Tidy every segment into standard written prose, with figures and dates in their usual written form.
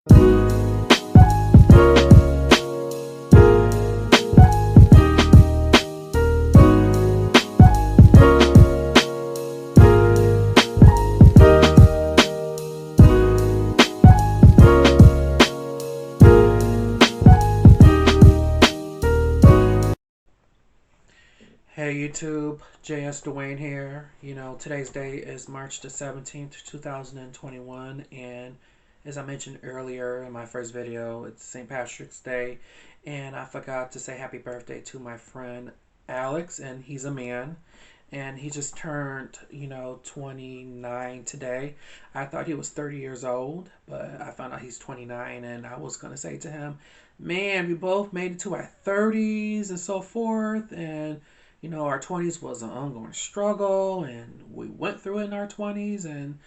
Hey YouTube, JS Dwayne here. Today's day is March the 17th, 2021, and as I mentioned earlier in my first video, it's St. Patrick's Day, and I forgot to say happy birthday to my friend Alex, and he's a man, and he just turned, 29 today. I thought he was 30 years old, but I found out he's 29, and I was going to say to him, man, we both made it to our 30s and so forth, and our 20s was an ongoing struggle, and we went through it in our 20s, and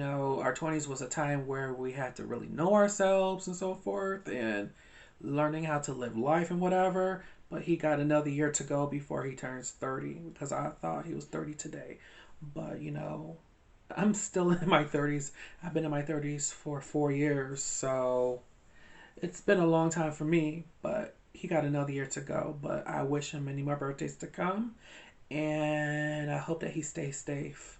our 20s was a time where we had to really know ourselves and so forth, and learning how to live life and whatever. But he got another year to go before he turns 30 because I thought he was 30 today. But I'm still in my 30s. I've been in my 30s for 4 years, so it's been a long time for me, but he got another year to go. But I wish him many more birthdays to come, and I hope that he stays safe,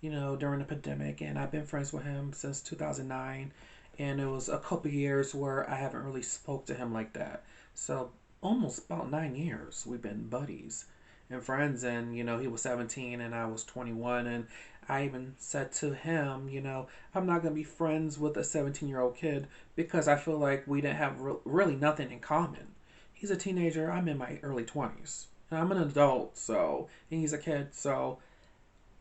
during the pandemic. And I've been friends with him since 2009, and it was a couple years where I haven't really spoke to him like that. So almost about 9 years we've been buddies and friends. And he was 17 and I was 21, and I even said to him, I'm not going to be friends with a 17-year-old kid because I feel like we didn't have really nothing in common. He's a teenager, I'm in my early 20s, and I'm an adult, and he's a kid. So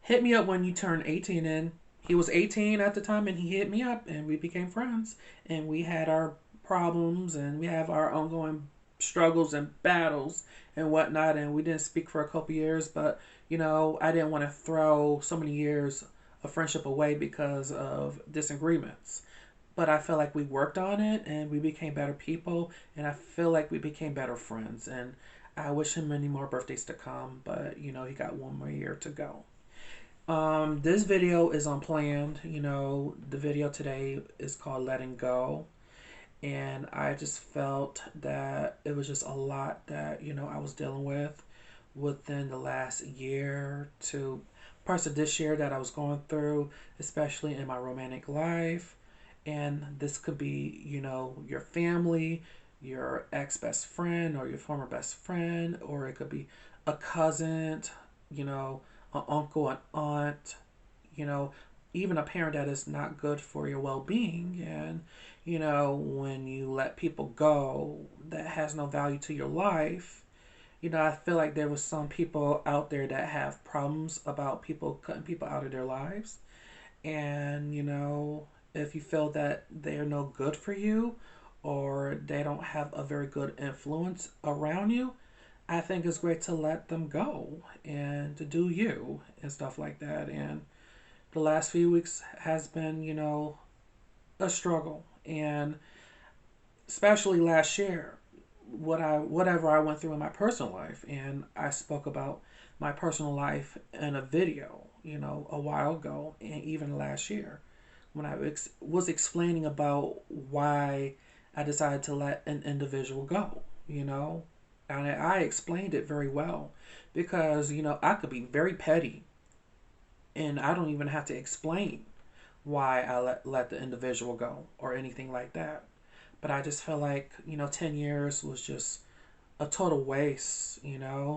hit me up when you turn 18. And he was 18 at the time, and he hit me up, and we became friends, and we had our problems, and we have our ongoing struggles and battles and whatnot, and we didn't speak for a couple years. But I didn't want to throw so many years of friendship away because of disagreements. But I feel like we worked on it, and we became better people, and I feel like we became better friends. And I wish him many more birthdays to come, but he got one more year to go. This video is unplanned. The video today is called Letting Go, and I just felt that it was just a lot that I was dealing with within the last year to parts of this year that I was going through, especially in my romantic life. And this could be, your family, your ex best friend, or your former best friend, or it could be a cousin, an uncle, an aunt, you know, even a parent that is not good for your well being. And, when you let people go that has no value to your life, I feel like there was some people out there that have problems about people cutting people out of their lives. And, if you feel that they're no good for you or they don't have a very good influence around you, I think it's great to let them go and to do you and stuff like that. And the last few weeks has been, a struggle. And especially last year, whatever I went through in my personal life, and I spoke about my personal life in a video, a while ago, and even last year when I was explaining about why I decided to let an individual go, and I explained it very well because I could be very petty, and I don't even have to explain why I let the individual go or anything like that. But I just felt like 10 years was just a total waste,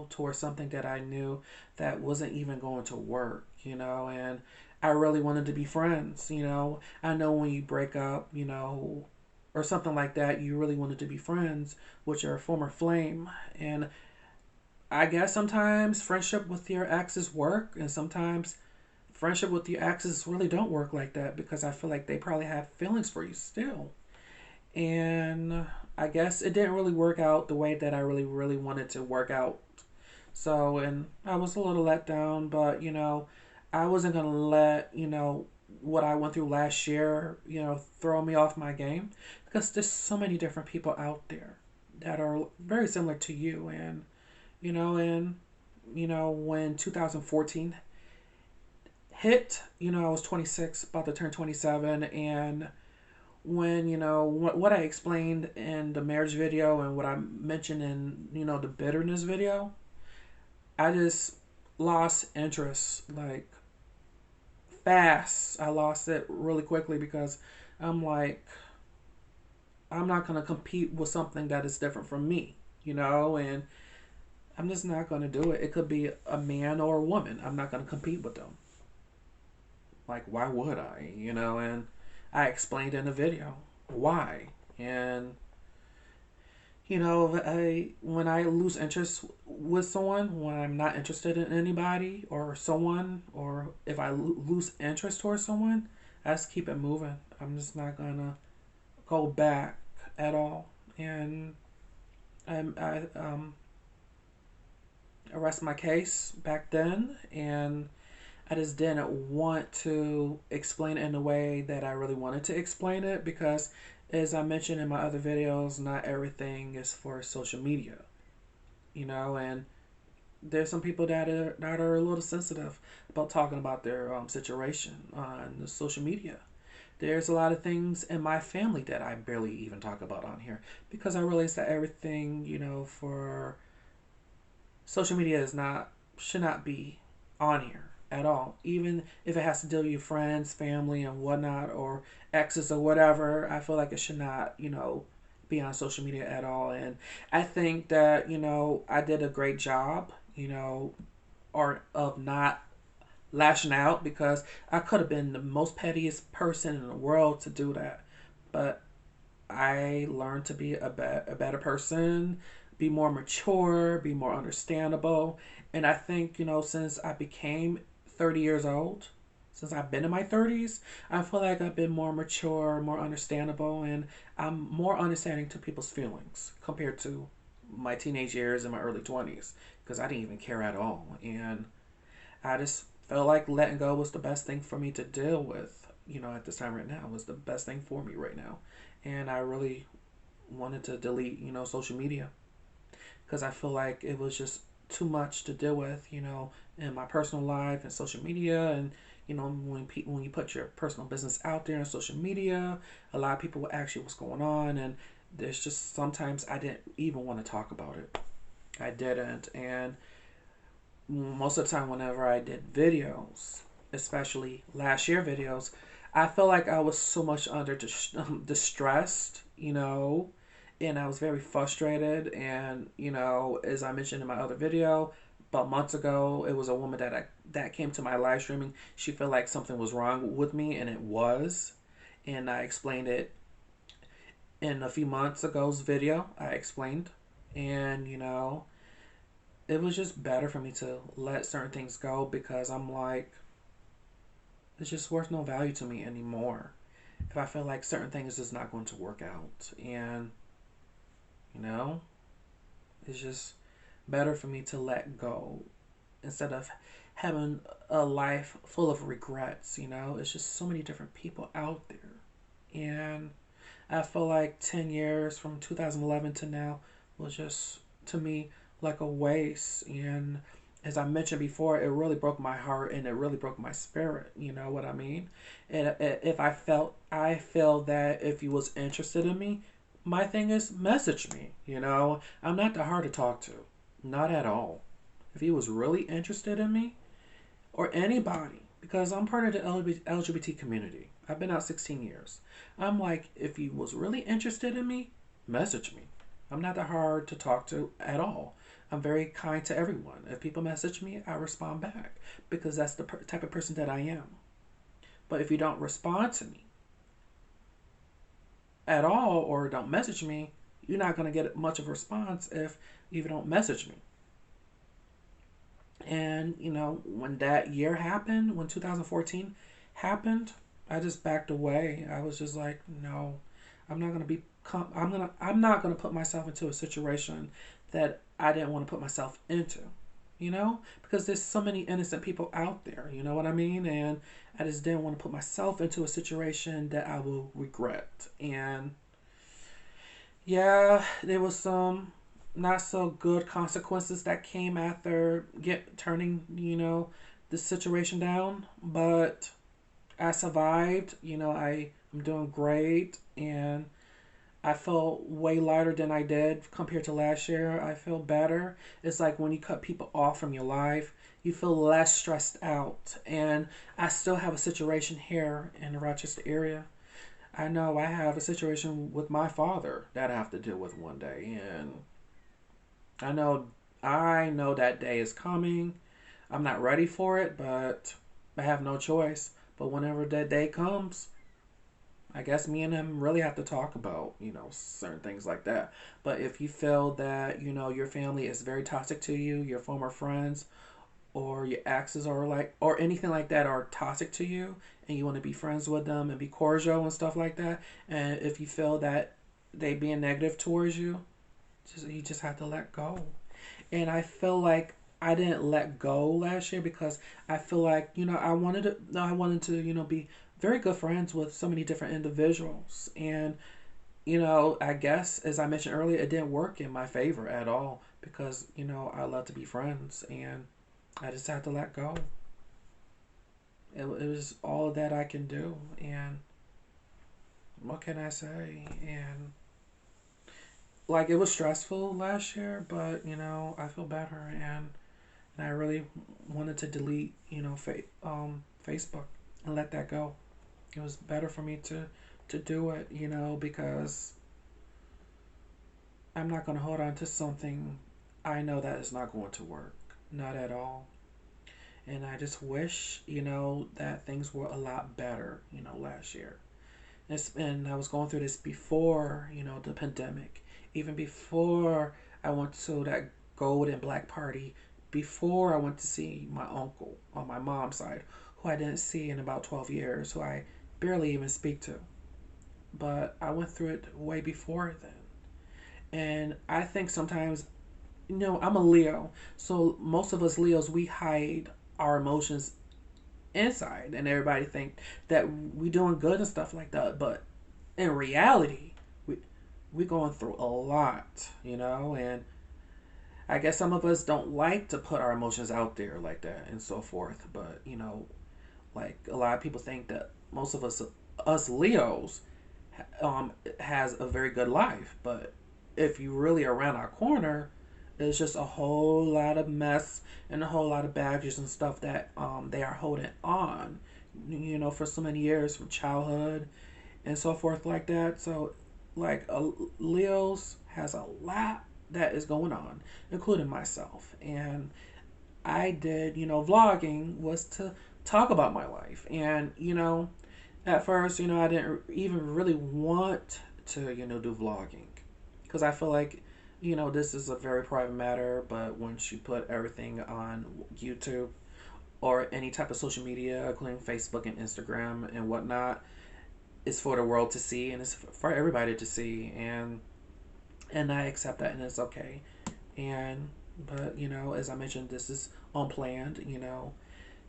towards something that I knew that wasn't even going to work, and I really wanted to be friends. I know when you break up, or something like that, you really wanted to be friends with your former flame. And I guess sometimes friendship with your exes work, and sometimes friendship with your exes really don't work like that because I feel like they probably have feelings for you still. And I guess it didn't really work out the way that I really, really wanted to work out. So, and I was a little let down, but I wasn't going to let, what I went through last year, throw me off my game because there's so many different people out there that are very similar to you. And when 2014 hit, I was 26, about to turn 27, and when, what I explained in the marriage video and what I mentioned in, the bitterness video, I just lost interest like fast. I lost it really quickly because I'm like, I'm not going to compete with something that is different from me, and I'm just not going to do it. It could be a man or a woman. I'm not going to compete with them. Like, why would I? And I explained in the video why. And, when I lose interest with someone, when I'm not interested in anybody or someone, or if I lose interest towards someone, I just keep it moving. I'm just not going to go back at all. And I rest my case back then, and I just didn't want to explain it in the way that I really wanted to explain it because, as I mentioned in my other videos, not everything is for social media, and there's some people that are a little sensitive about talking about their situation on the social media. There's a lot of things in my family that I barely even talk about on here because I realize that everything, for social media should not be on here at all. Even if it has to deal with your friends, family, and whatnot, or exes or whatever, I feel like it should not, be on social media at all. And I think that, I did a great job, or of not lashing out because I could have been the most pettiest person in the world to do that. But I learned to be a better person, be more mature, be more understandable. And I think, since I became 30 years old, since I've been in my 30s, I feel like I've been more mature, more understandable, and I'm more understanding to people's feelings compared to my teenage years and my early 20s because I didn't even care at all. And I just felt like letting go was the best thing for me to deal with, at this time right now. It was the best thing for me right now. And I really wanted to delete, social media because I feel like it was just too much to deal with, in my personal life and social media. And, when you put your personal business out there on social media, a lot of people will ask you what's going on. And there's just sometimes I didn't even want to talk about it. I didn't. And most of the time whenever I did videos, especially last year videos, I felt like I was so much under distressed, and I was very frustrated. And, as I mentioned in my other video, about months ago, it was a woman that came to my live streaming. She felt like something was wrong with me, and it was. And I explained it in a few months ago's video. I explained. And, it was just better for me to let certain things go because I'm like, it's just worth no value to me anymore if I feel like certain things is not going to work out. And, it's just better for me to let go instead of having a life full of regrets. It's just so many different people out there. And I feel like 10 years from 2011 to now was just, to me, like a waste. And as I mentioned before, it really broke my heart and it really broke my spirit. You know what I mean? And if I feel that if you was interested in me, my thing is message me. I'm not that hard to talk to, not at all. If he was really interested in me or anybody, because I'm part of the LGBT community. I've been out 16 years. I'm like, if he was really interested in me, message me. I'm not that hard to talk to at all. I'm very kind to everyone. If people message me, I respond back because that's the type of person that I am. But if you don't respond to me at all or don't message me, you're not going to get much of a response if you don't message me. And, when that year happened, when 2014 happened, I just backed away. I was just like, no, I'm not going to I'm not going to put myself into a situation that I didn't want to put myself into, because there's so many innocent people out there, you know what I mean? And I just didn't want to put myself into a situation that I will regret. And yeah, there was some not so good consequences that came after turning, the situation down, but I survived. I I'm doing great, and I feel way lighter than I did compared to last year. I feel better. It's like when you cut people off from your life, you feel less stressed out. And I still have a situation here in the Rochester area. I know I have a situation with my father that I have to deal with one day, and I know I know that day is coming. I'm not ready for it, but I have no choice. But whenever that day comes, I guess me and him really have to talk about, certain things like that. But if you feel that, your family is very toxic to you, your former friends or your exes or or anything like that are toxic to you and you want to be friends with them and be cordial and stuff like that, and if you feel that they being negative towards you, you just have to let go. And I feel like I didn't let go last year because I feel like I wanted to be very good friends with so many different individuals, and I guess as I mentioned earlier, it didn't work in my favor at all because I love to be friends, and I just had to let go. It was all that I can do, and what can I say? And like it was stressful last year, but I feel better, and I really wanted to delete Facebook and let that go. It was better for me to do it, because I'm not going to hold on to something I know that is not going to work, not at all. And I just wish, that things were a lot better, last year. And I was going through this before, the pandemic, even before I went to that gold and black party, before I went to see my uncle on my mom's side, who I didn't see in about 12 years, who I barely even speak to. But I went through it way before then. And I think sometimes, I'm a Leo, so most of us Leos, we hide our emotions inside, and everybody think that we doing good and stuff like that. But in reality, we going through a lot, and I guess some of us don't like to put our emotions out there like that and so forth. But like a lot of people think that most of us Leos, has a very good life, but if you really around our corner, it's just a whole lot of mess and a whole lot of baggage and stuff that they are holding on, for so many years from childhood and so forth like that. So, like Leo's has a lot that is going on, including myself, and I did, vlogging was to talk about my life, and at first, I didn't even really want to, do vlogging because I feel like, this is a very private matter. But once you put everything on YouTube or any type of social media, including Facebook and Instagram and whatnot, it's for the world to see and it's for everybody to see. And I accept that and it's okay. And, but, as I mentioned, this is unplanned,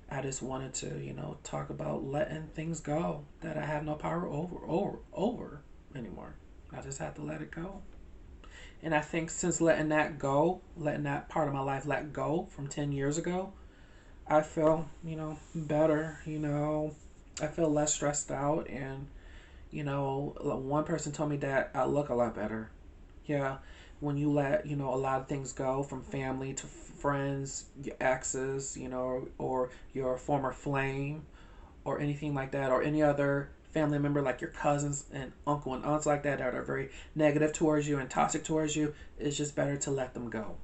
I just wanted to, talk about letting things go that I have no power over anymore. I just had to let it go. And I think since letting that go, letting that part of my life let go from 10 years ago, I feel, better, I feel less stressed out. And, one person told me that I look a lot better. Yeah, when you let, a lot of things go from family to friends, your exes, or your former flame or anything like that, or any other family member like your cousins and uncle and aunts like that are very negative towards you and toxic towards you, it's just better to let them go.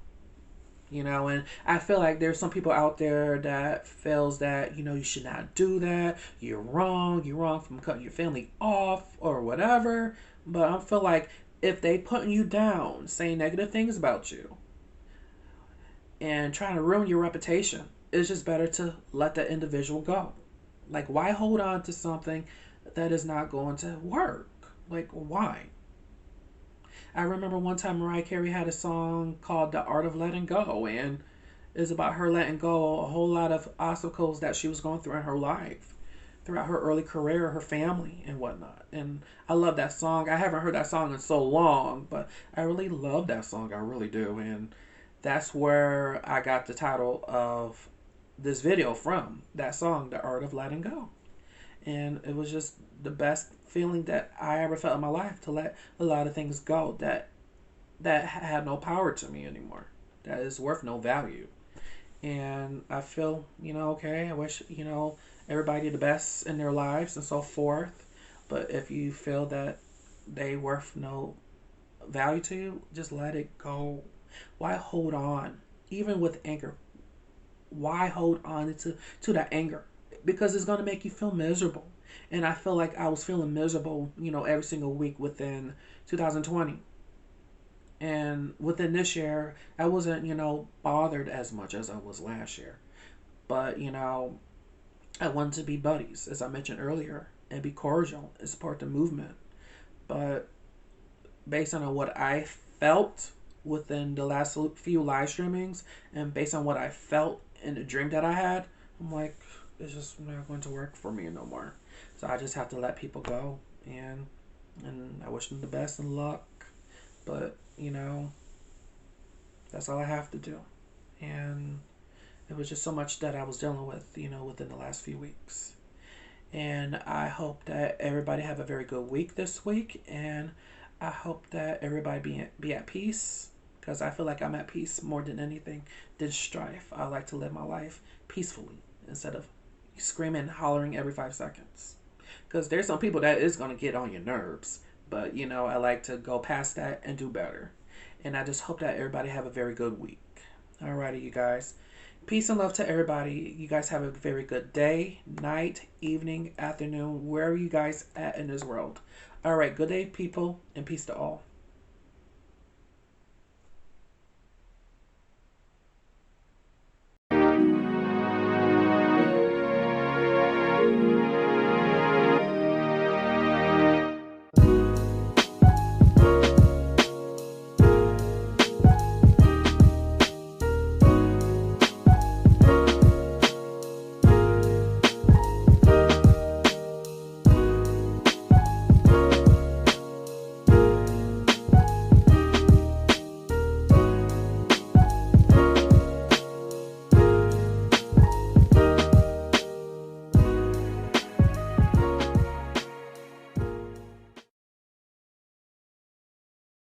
And I feel like there's some people out there that feels that, you should not do that. You're wrong from cutting your family off or whatever. But I feel like if they putting you down, saying negative things about you, and trying to ruin your reputation, it's just better to let that individual go. Like, why hold on to something that is not going to work? Like, why? I remember one time Mariah Carey had a song called The Art of Letting Go, and it's about her letting go a whole lot of obstacles that she was going through in her life, throughout her early career, her family, and whatnot. And I love that song. I haven't heard that song in so long, but I really love that song. I really do. And that's where I got the title of this video from, that song, The Art of Letting Go. And it was just the best feeling that I ever felt in my life, to let a lot of things go that had no power to me anymore, that is worth no value. And I feel, okay, I wish, everybody the best in their lives and so forth. But if you feel that they worth no value to you, just let it go. Why hold on? Even with anger, why hold on to that anger? Because it's gonna make you feel miserable. And I feel like I was feeling miserable, every single week within 2020. And within this year, I wasn't, bothered as much as I was last year. But, I wanted to be buddies, as I mentioned earlier, and be cordial and support the movement. But based on what I felt within the last few live streamings, and based on what I felt in the dream that I had, I'm like, it's just not going to work for me no more. So I just have to let people go, and I wish them the best and luck. But that's all I have to do. And it was just so much that I was dealing with, within the last few weeks. And I hope that everybody have a very good week this week. And I hope that everybody be at peace. Because I feel like I'm at peace more than anything than strife. I like to live my life peacefully instead of screaming and hollering every 5 seconds. Because there's some people that is going to get on your nerves. But, I like to go past that and do better. And I just hope that everybody have a very good week. Alrighty, you guys. Peace and love to everybody. You guys have a very good day, night, evening, afternoon, wherever you guys at in this world. All right, good day, people, and peace to all.